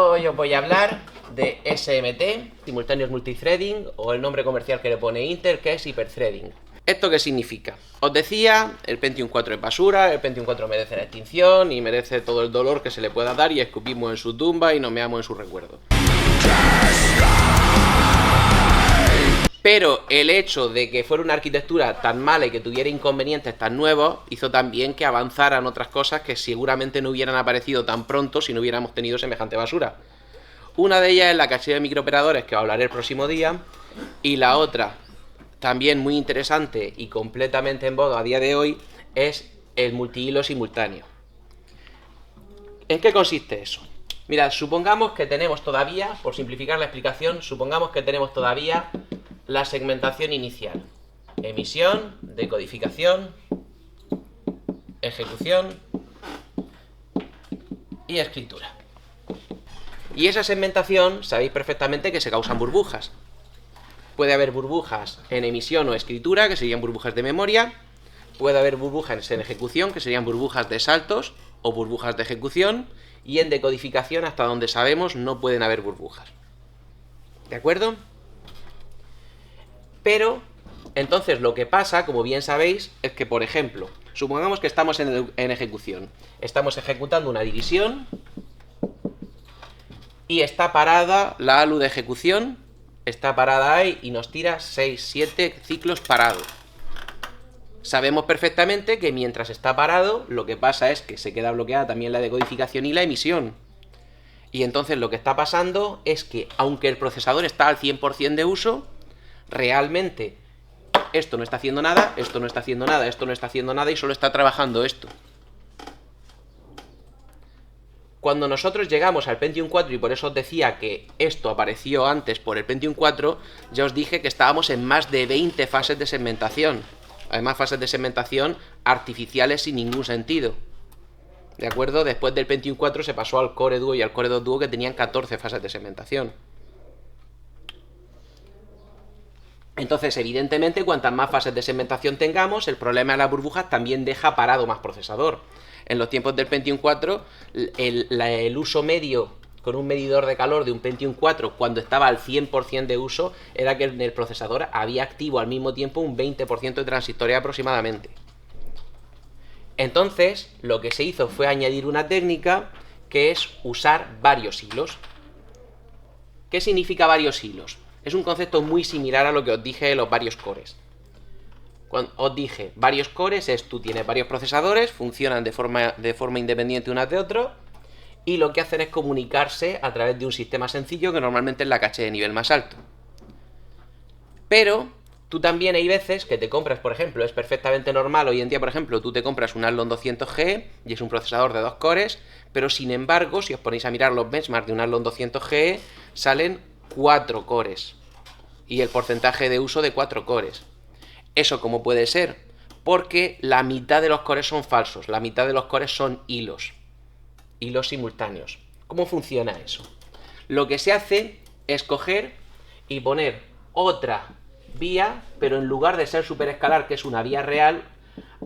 Hoy os voy a hablar de SMT, Simultaneous Multithreading, o el nombre comercial que le pone Intel, que es Hyperthreading. ¿Esto qué significa? Os decía, el Pentium 4 es basura, el Pentium 4 merece la extinción y merece todo el dolor que se le pueda dar y escupimos en su tumba y nos meamos en su recuerdo. Pero el hecho de que fuera una arquitectura tan mala y que tuviera inconvenientes tan nuevos hizo también que avanzaran otras cosas que seguramente no hubieran aparecido tan pronto si no hubiéramos tenido semejante basura. Una de ellas es la caché de microoperadores, que os hablaré el próximo día, y la otra, también muy interesante y completamente en boga a día de hoy, es el multihilo simultáneo. ¿En qué consiste eso? Mirad, supongamos que tenemos todavía, por simplificar la explicación, supongamos que tenemos todavía la segmentación inicial: emisión, decodificación, ejecución y escritura. Y esa segmentación sabéis perfectamente que se causan burbujas. Puede haber burbujas en emisión o escritura, que serían burbujas de memoria. Puede haber burbujas en ejecución, que serían burbujas de saltos o burbujas de ejecución. Y en decodificación, hasta donde sabemos, no pueden haber burbujas. ¿De acuerdo? Pero, entonces lo que pasa, como bien sabéis, es que, por ejemplo, supongamos que estamos en ejecución. Estamos ejecutando una división y está parada la ALU de ejecución, está parada ahí y nos tira 6-7 ciclos parados. Sabemos perfectamente que mientras está parado, lo que pasa es que se queda bloqueada también la decodificación y la emisión. Y entonces lo que está pasando es que, aunque el procesador está al 100% de uso, realmente esto no está haciendo nada, esto no está haciendo nada, esto no está haciendo nada y solo está trabajando esto. Cuando nosotros llegamos al Pentium 4, y por eso os decía que esto apareció antes por el Pentium 4, ya os dije que estábamos en más de 20 fases de segmentación. Además, fases de segmentación artificiales sin ningún sentido. ¿De acuerdo? Después del Pentium 4 se pasó al Core Duo y al Core 2 Duo, que tenían 14 fases de segmentación. Entonces, evidentemente, cuantas más fases de segmentación tengamos, el problema de las burbujas también deja parado más procesador. En los tiempos del Pentium 4, el uso medio con un medidor de calor de un Pentium 4, cuando estaba al 100% de uso, era que en el procesador había activo al mismo tiempo un 20% de transistores aproximadamente. Entonces, lo que se hizo fue añadir una técnica que es usar varios hilos. ¿Qué significa varios hilos? Es un concepto muy similar a lo que os dije de los varios cores. Cuando os dije, varios cores es tú tienes varios procesadores, funcionan de forma independiente unas de otros, y lo que hacen es comunicarse a través de un sistema sencillo que normalmente es la caché de nivel más alto. Pero tú también hay veces que te compras, por ejemplo, es perfectamente normal hoy en día, por ejemplo, tú te compras un Athlon 200G y es un procesador de 2 cores, pero sin embargo, si os ponéis a mirar los benchmarks de un Athlon 200G, salen 4 cores y el porcentaje de uso de 4 cores. ¿Eso cómo puede ser? Porque la mitad de los cores son falsos, la mitad de los cores son hilos simultáneos. ¿Cómo funciona eso? Lo que se hace es coger y poner otra vía, pero en lugar de ser superescalar, que es una vía real,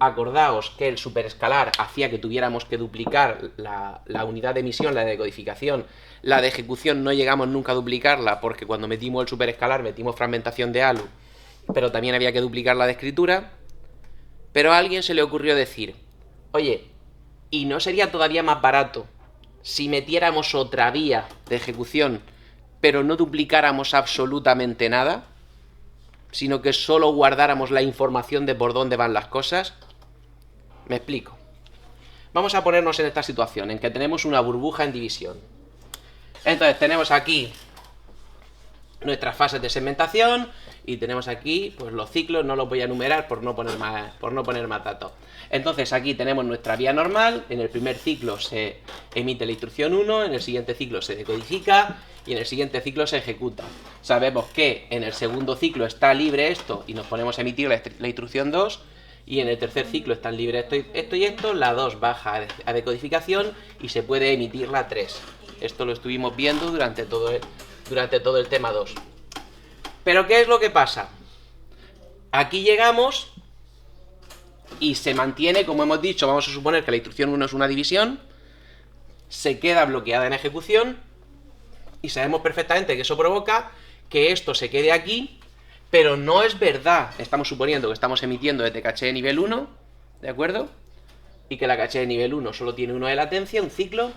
acordaos que el superescalar hacía que tuviéramos que duplicar la unidad de emisión, la de decodificación. La de ejecución no llegamos nunca a duplicarla porque cuando metimos el superescalar metimos fragmentación de ALU, pero también había que duplicar la de escritura. Pero a alguien se le ocurrió decir, oye, ¿y no sería todavía más barato si metiéramos otra vía de ejecución, pero no duplicáramos absolutamente nada, sino que solo guardáramos la información de por dónde van las cosas? Me explico. Vamos a ponernos en esta situación, en que tenemos una burbuja en división. Entonces tenemos aquí nuestras fases de segmentación y tenemos aquí pues los ciclos, no los voy a enumerar por no poner más datos. Entonces aquí tenemos nuestra vía normal, en el primer ciclo se emite la instrucción 1, en el siguiente ciclo se decodifica y en el siguiente ciclo se ejecuta. Sabemos que en el segundo ciclo está libre esto y nos ponemos a emitir la instrucción 2, y en el tercer ciclo están libres esto y esto, la 2 baja a decodificación y se puede emitir la 3. Esto lo estuvimos viendo durante todo el tema 2. Pero ¿qué es lo que pasa? Aquí llegamos y se mantiene, como hemos dicho, vamos a suponer que la instrucción 1 es una división, se queda bloqueada en ejecución Y sabemos perfectamente que eso provoca que esto se quede aquí, pero no es verdad. Estamos suponiendo que estamos emitiendo desde caché de nivel 1, ¿de acuerdo? Y que la caché de nivel 1 solo tiene 1 de latencia, un ciclo.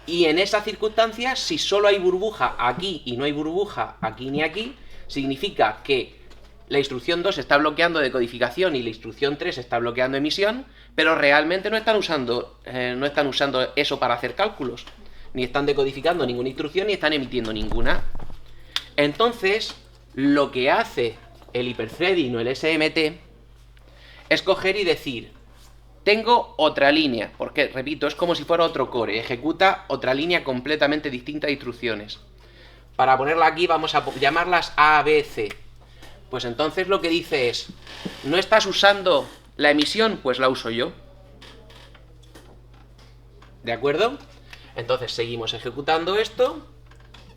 Y en esas circunstancias, si solo hay burbuja aquí y no hay burbuja aquí ni aquí, significa que la instrucción 2 está bloqueando decodificación y la instrucción 3 está bloqueando emisión, pero realmente no están usando eso para hacer cálculos. Ni están decodificando ninguna instrucción ni están emitiendo ninguna. Entonces, lo que hace el hiperthreading o el SMT es coger y decir: tengo otra línea, porque, repito, es como si fuera otro core, ejecuta otra línea completamente distinta de instrucciones. Para ponerla aquí vamos a llamarlas A, B, C. Pues entonces lo que dice es: ¿no estás usando la emisión? Pues la uso yo. ¿De acuerdo? Entonces seguimos ejecutando esto,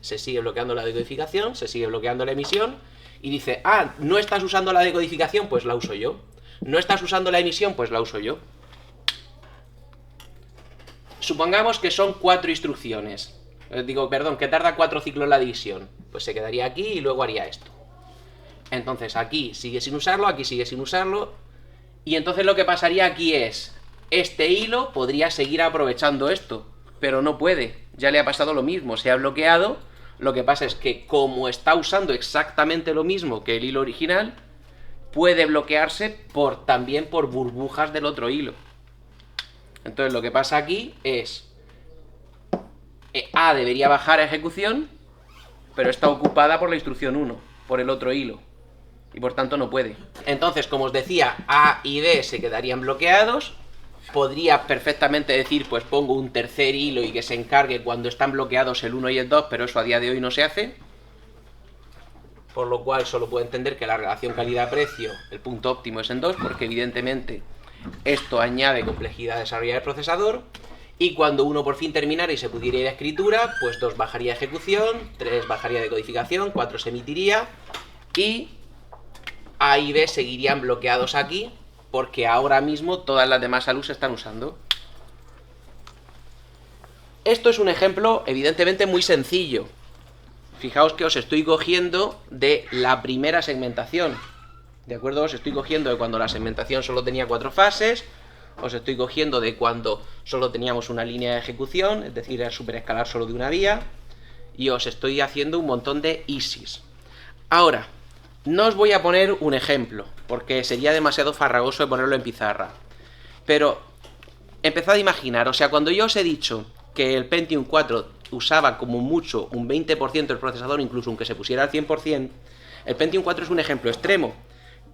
se sigue bloqueando la decodificación, se sigue bloqueando la emisión, y dice: ah, ¿no estás usando la decodificación? Pues la uso yo. ¿No estás usando la emisión? Pues la uso yo. Supongamos que son 4 instrucciones. Que tarda 4 ciclos la división. Pues se quedaría aquí y luego haría esto. Entonces aquí sigue sin usarlo, aquí sigue sin usarlo. Y entonces lo que pasaría aquí es: este hilo podría seguir aprovechando esto, pero no puede. Ya le ha pasado lo mismo, se ha bloqueado. Lo que pasa es que como está usando exactamente lo mismo que el hilo original, puede bloquearse también por burbujas del otro hilo. Entonces lo que pasa aquí es: A debería bajar a ejecución, pero está ocupada por la instrucción 1, por el otro hilo, y por tanto no puede. Entonces, como os decía, A y D se quedarían bloqueados. Podría perfectamente decir, pues pongo un tercer hilo y que se encargue cuando están bloqueados el 1 y el 2, pero eso a día de hoy no se hace. Por lo cual solo puedo entender que la relación calidad-precio, el punto óptimo es en 2, porque evidentemente esto añade complejidad a desarrollar el procesador. Y cuando 1 por fin terminara y se pudiera ir a escritura, pues 2 bajaría a ejecución, 3 bajaría de codificación, 4 se emitiría, y A y B seguirían bloqueados aquí, porque ahora mismo todas las demás ALUs se están usando. Esto es un ejemplo evidentemente muy sencillo. Fijaos que os estoy cogiendo de la primera segmentación, ¿de acuerdo? Os estoy cogiendo de cuando la segmentación solo tenía 4 fases, os estoy cogiendo de cuando solo teníamos una línea de ejecución, es decir, era superescalar solo de una vía, y os estoy haciendo un montón de ISIs. Ahora, no os voy a poner un ejemplo, porque sería demasiado farragoso de ponerlo en pizarra, pero empezad a imaginar, o sea, cuando yo os he dicho que el Pentium 4 usaba como mucho un 20% del procesador, incluso aunque se pusiera al 100%, el Pentium 4 es un ejemplo extremo,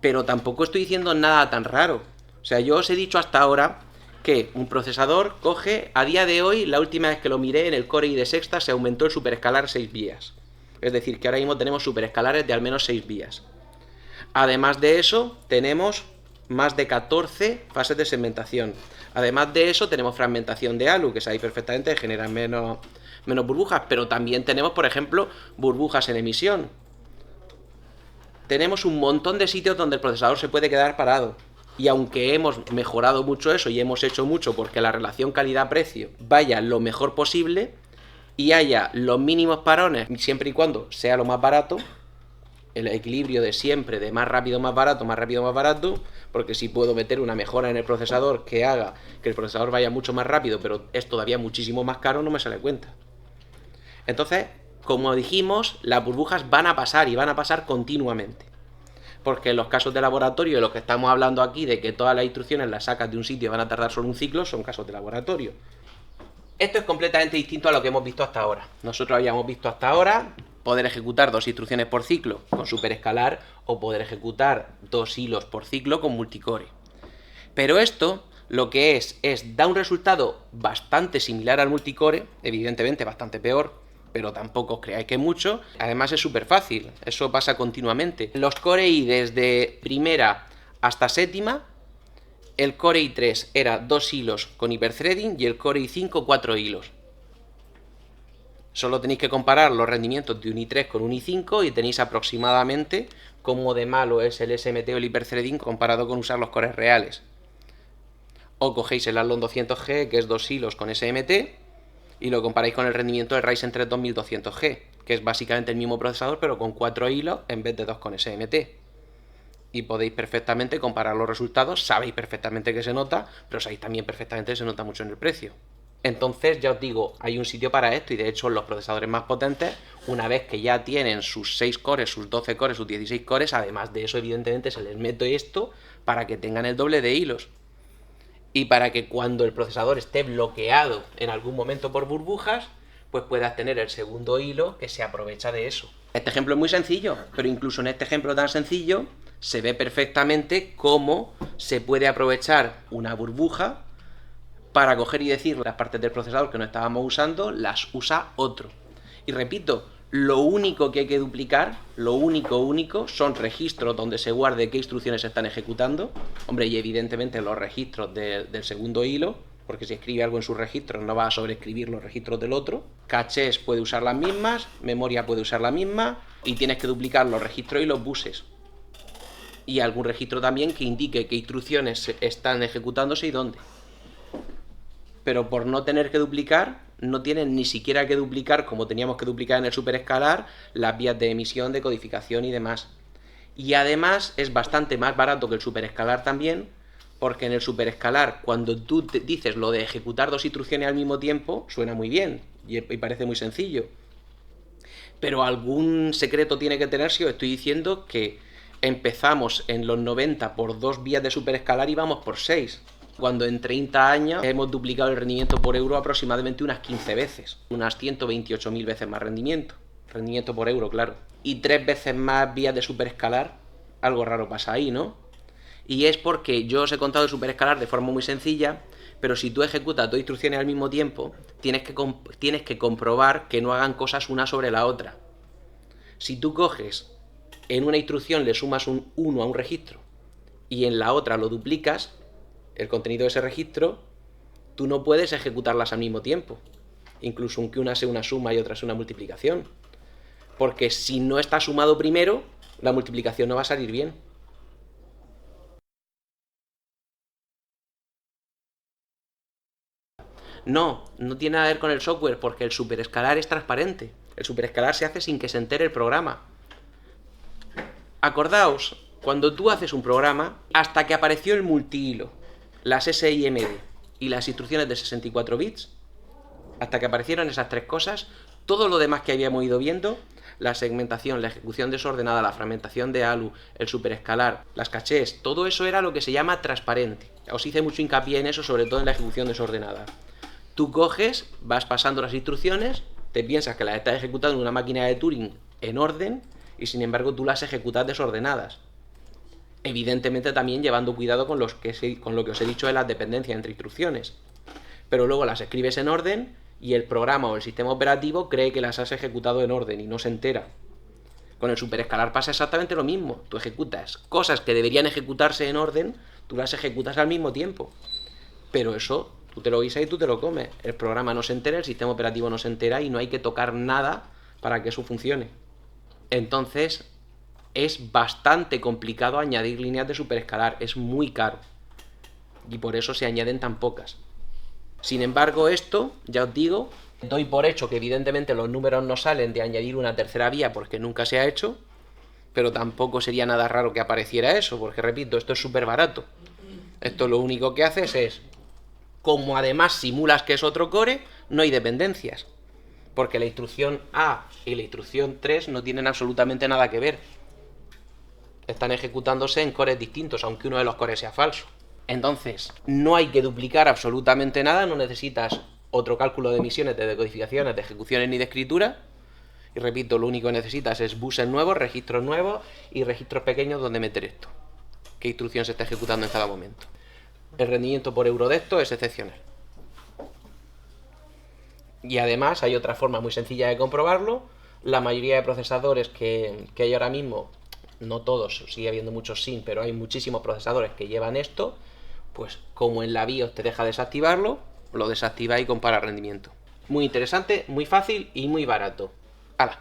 pero tampoco estoy diciendo nada tan raro. O sea, yo os he dicho hasta ahora que un procesador coge, a día de hoy, la última vez que lo miré en el Core i de sexta, se aumentó el superescalar 6 vías. Es decir, que ahora mismo tenemos superescalares de al menos 6 vías. Además de eso, tenemos más de 14 fases de segmentación. Además de eso, tenemos fragmentación de ALU, que sabéis perfectamente que generan menos burbujas, pero también tenemos, por ejemplo, burbujas en emisión. Tenemos un montón de sitios donde el procesador se puede quedar parado. Y aunque hemos mejorado mucho eso y hemos hecho mucho porque la relación calidad-precio vaya lo mejor posible y haya los mínimos parones, siempre y cuando sea lo más barato, el equilibrio de siempre, de más rápido, más barato, porque si puedo meter una mejora en el procesador que haga que el procesador vaya mucho más rápido, pero es todavía muchísimo más caro, no me sale cuenta. Entonces, como dijimos, las burbujas van a pasar y van a pasar continuamente. Porque en los casos de laboratorio, de los que estamos hablando aquí, de que todas las instrucciones las sacas de un sitio y van a tardar solo un ciclo, son casos de laboratorio. Esto es completamente distinto a lo que hemos visto hasta ahora. Nosotros habíamos visto hasta ahora poder ejecutar 2 instrucciones por ciclo con superescalar o poder ejecutar 2 hilos por ciclo con multicore. Pero esto lo que da un resultado bastante similar al multicore, evidentemente bastante peor, pero tampoco os creáis que mucho. Además es súper fácil, eso pasa continuamente. Los Core i desde primera hasta séptima, el Core i3 era 2 hilos con hiperthreading y el Core i5 4 hilos. Solo tenéis que comparar los rendimientos de un i3 con un i5 y tenéis aproximadamente cómo de malo es el SMT o el hiperthreading comparado con usar los cores reales. O cogéis el Athlon 200G, que es 2 hilos con SMT, y lo comparáis con el rendimiento del Ryzen 3 2200G, que es básicamente el mismo procesador pero con 4 hilos en vez de 2 con SMT. Y podéis perfectamente comparar los resultados, sabéis perfectamente que se nota, pero sabéis también perfectamente que se nota mucho en el precio. Entonces, ya os digo, hay un sitio para esto y de hecho los procesadores más potentes, una vez que ya tienen sus 6 cores, sus 12 cores, sus 16 cores, además de eso evidentemente se les mete esto para que tengan el doble de hilos. Y para que cuando el procesador esté bloqueado en algún momento por burbujas, pues puedas tener el segundo hilo que se aprovecha de eso. Este ejemplo es muy sencillo, pero incluso en este ejemplo tan sencillo se ve perfectamente cómo se puede aprovechar una burbuja para coger y decir las partes del procesador que no estábamos usando, las usa otro. Y repito, lo único que hay que duplicar, lo único, son registros donde se guarde qué instrucciones se están ejecutando. Hombre, y evidentemente los registros del segundo hilo, porque si escribe algo en sus registros no va a sobreescribir los registros del otro. Cachés puede usar las mismas, memoria puede usar la misma, y tienes que duplicar los registros y los buses. Y algún registro también que indique qué instrucciones están ejecutándose y dónde. Pero por no tener que duplicar, no tienen ni siquiera que duplicar, como teníamos que duplicar en el superescalar, las vías de emisión, de codificación y demás. Y además es bastante más barato que el superescalar también, porque en el superescalar, cuando tú te dices lo de ejecutar 2 instrucciones al mismo tiempo, suena muy bien y parece muy sencillo. Pero algún secreto tiene que tener si os estoy diciendo que empezamos en los 90 por 2 vías de superescalar y vamos por 6. Cuando en 30 años hemos duplicado el rendimiento por euro aproximadamente unas 15 veces. Unas 128.000 veces más rendimiento. Rendimiento por euro, claro. Y 3 veces más vías de superescalar. Algo raro pasa ahí, ¿no? Y es porque yo os he contado el superescalar de forma muy sencilla, pero si tú ejecutas 2 instrucciones al mismo tiempo, tienes que comprobar que no hagan cosas una sobre la otra. Si tú coges, en una instrucción le sumas un 1 a un registro y en la otra lo duplicas, el contenido de ese registro, tú no puedes ejecutarlas al mismo tiempo, incluso aunque una sea una suma y otra sea una multiplicación, porque si no está sumado primero, la multiplicación no va a salir bien. No tiene nada que ver con el software, porque el superescalar es transparente. El superescalar se hace sin que se entere el programa. Acordaos, cuando tú haces un programa, hasta que apareció el multihilo, las SIMD y las instrucciones de 64 bits, hasta que aparecieron esas 3 cosas, todo lo demás que habíamos ido viendo, la segmentación, la ejecución desordenada, la fragmentación de ALU, el superescalar, las cachés, todo eso era lo que se llama transparente. Os hice mucho hincapié en eso, sobre todo en la ejecución desordenada. Tú coges, vas pasando las instrucciones, te piensas que las estás ejecutando en una máquina de Turing en orden, y sin embargo tú las ejecutas desordenadas. Evidentemente también llevando cuidado con lo que os he dicho de las dependencias entre instrucciones. Pero luego las escribes en orden y el programa o el sistema operativo cree que las has ejecutado en orden y no se entera. Con el superescalar pasa exactamente lo mismo. Tú ejecutas cosas que deberían ejecutarse en orden, tú las ejecutas al mismo tiempo. Pero eso, tú te lo guisas y tú te lo comes. El programa no se entera, el sistema operativo no se entera y no hay que tocar nada para que eso funcione. Entonces, es bastante complicado añadir líneas de superescalar, es muy caro. Y por eso se añaden tan pocas. Sin embargo, esto, ya os digo, doy por hecho que evidentemente los números no salen de añadir una tercera vía porque nunca se ha hecho, pero tampoco sería nada raro que apareciera eso, porque repito, esto es súper barato. Esto lo único que haces es, como además simulas que es otro core, no hay dependencias. Porque la instrucción A y la instrucción 3 no tienen absolutamente nada que ver. Están ejecutándose en cores distintos, aunque uno de los cores sea falso. Entonces, no hay que duplicar absolutamente nada, no necesitas otro cálculo de emisiones, de decodificaciones, de ejecuciones ni de escritura. Y repito, lo único que necesitas es buses nuevos, registros nuevos y registros pequeños donde meter esto. Qué instrucción se está ejecutando en cada momento. El rendimiento por euro de esto es excepcional. Y además hay otra forma muy sencilla de comprobarlo. La mayoría de procesadores que hay ahora mismo, no todos, sigue habiendo muchos SIM, pero hay muchísimos procesadores que llevan esto. Pues como en la BIOS te deja desactivarlo, lo desactiva y compara rendimiento. Muy interesante, muy fácil y muy barato. ¡Hala!